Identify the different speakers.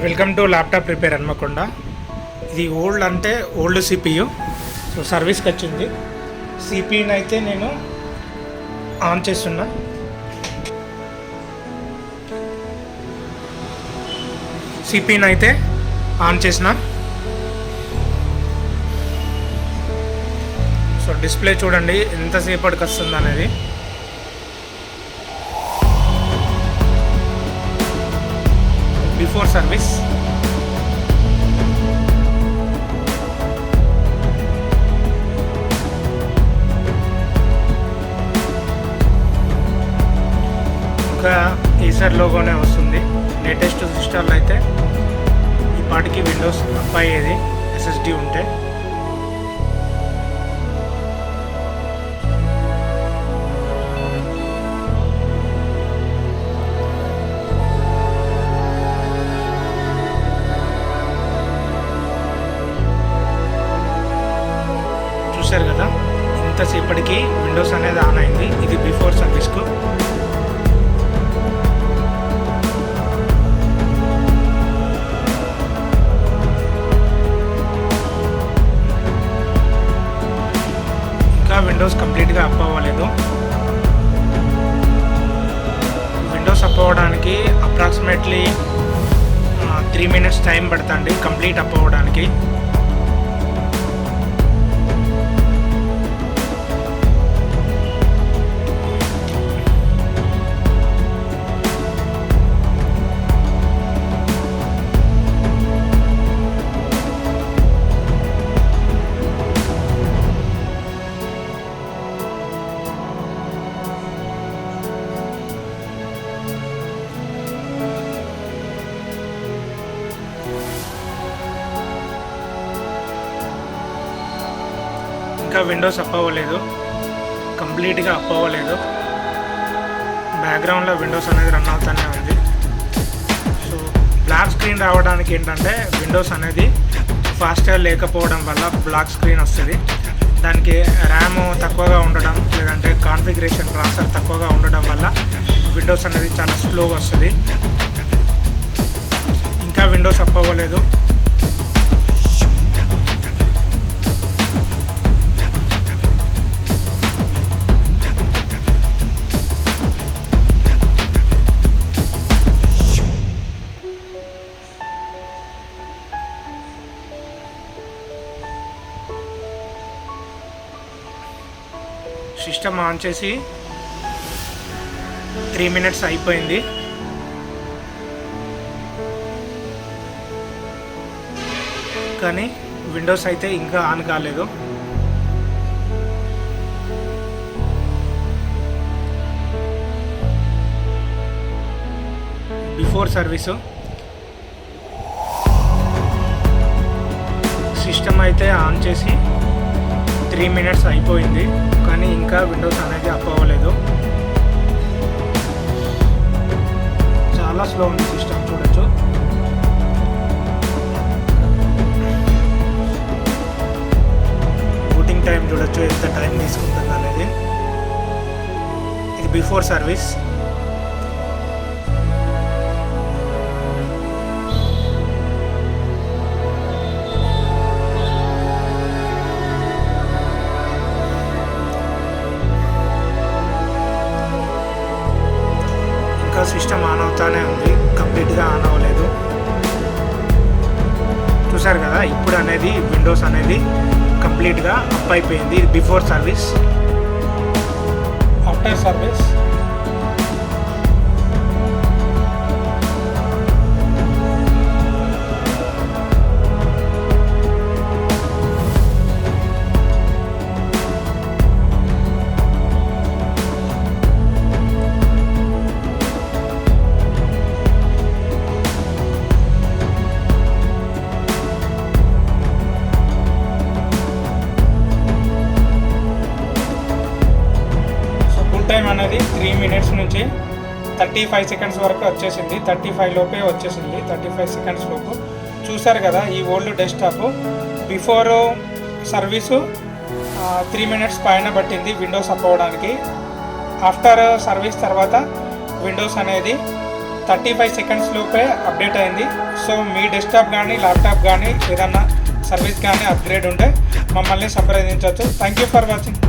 Speaker 1: Welcome to laptop repair Hanamkonda. ఇది old CPU. So సర్వీస్కి వచ్చింది. సిపియుని అయితే నేను ఆన్ చేస్తున్నా. సిపియుని అయితే ఆన్ చేసిన. సో డిస్ప్లే చూడండి ఎంతసేపటికి వస్తుంది అనేది. బిఫోర్ సర్వీస్ ఇంకా ఏసర్ లోగోనే వస్తుంది. లేటెస్ట్ సిస్టంలో అయితే ఈ పాటికి విండోస్ అప్ అయ్యేది ఎస్ఎస్డి ఉంటే. చూశారు కదా ఇంతసేపటికి విండోస్ అనేది ఆన్ అయింది. ఇది బిఫోర్ సర్వీస్కు. ఇంకా విండోస్ కంప్లీట్గా అప్ అవ్వలేదు. విండోస్ అప్ అవ్వడానికి అప్రాక్సిమేట్లీ 3 minutes టైం పడుతుంది కంప్లీట్ అప్ అవ్వడానికి. ఇంకా విండోస్ అప్ అవ్వలేదు, కంప్లీట్గా అప్ అవ్వలేదు. బ్యాక్గ్రౌండ్లో విండోస్ అనేది రన్ అవుతూనే ఉంది. సో బ్లాక్ స్క్రీన్ రావడానికి ఏంటంటే విండోస్ అనేది ఫాస్ట్గా లేకపోవడం వల్ల బ్లాక్ స్క్రీన్ వస్తుంది. దానికి ర్యామ్ తక్కువగా ఉండడం లేదంటే కాన్ఫిగరేషన్ ప్రాసెసర్ తక్కువగా ఉండడం వల్ల విండోస్ అనేది చాలా స్లోగా వస్తుంది. ఇంకా విండోస్ అప్ అవ్వలేదు. సిస్టమ్ ఆన్ చేసి 3 minutes అయిపోయింది. కానీ విండోస్ అయితే ఇంకా ఆన్ కాలేదు. బిఫోర్ సర్వీసు సిస్టమ్ అయితే ఆన్ చేసి 3 minutes అయిపోయింది. కానీ ఇంకా విండోస్ అనేది అప్ అవ్వలేదు. చాలా స్లో ఉంది సిస్టమ్ చూడొచ్చు. బూటింగ్ టైం చూడొచ్చు ఎంత టైం తీసుకుంటుంది అనేది. ఇది బిఫోర్ సర్వీస్. ఇంకా సిస్టమ్ ఆన్ అవుతానే ఉంది, కంప్లీట్గా ఆన్ అవ్వలేదు. చూసారు కదా ఇప్పుడు అనేది విండోస్ అనేది కంప్లీట్గా అప్ అయిపోయింది. ఇది before service. After service time అనేది 3 minutes నుంచి 35 seconds వరకు వచ్చేసింది. 35 లోపే వచ్చేసింది, 35 seconds లోపు. చూసారు కదా ఈ old desktop before service 3 minutes పైన పట్టింది విండోస్ అప్ అవ్వడానికి. ఆఫ్టర్ సర్వీస్ తర్వాత విండోస్ అనేది 35 సెకండ్స్ లోపే అప్డేట్ అయింది. సో మీ డెస్క్టాప్ కానీ ల్యాప్టాప్ కానీ ఏదన్నా సర్వీస్ కానీ అప్గ్రేడ్ ఉంటే మమ్మల్ని సంప్రదించవచ్చు. Thank you for watching.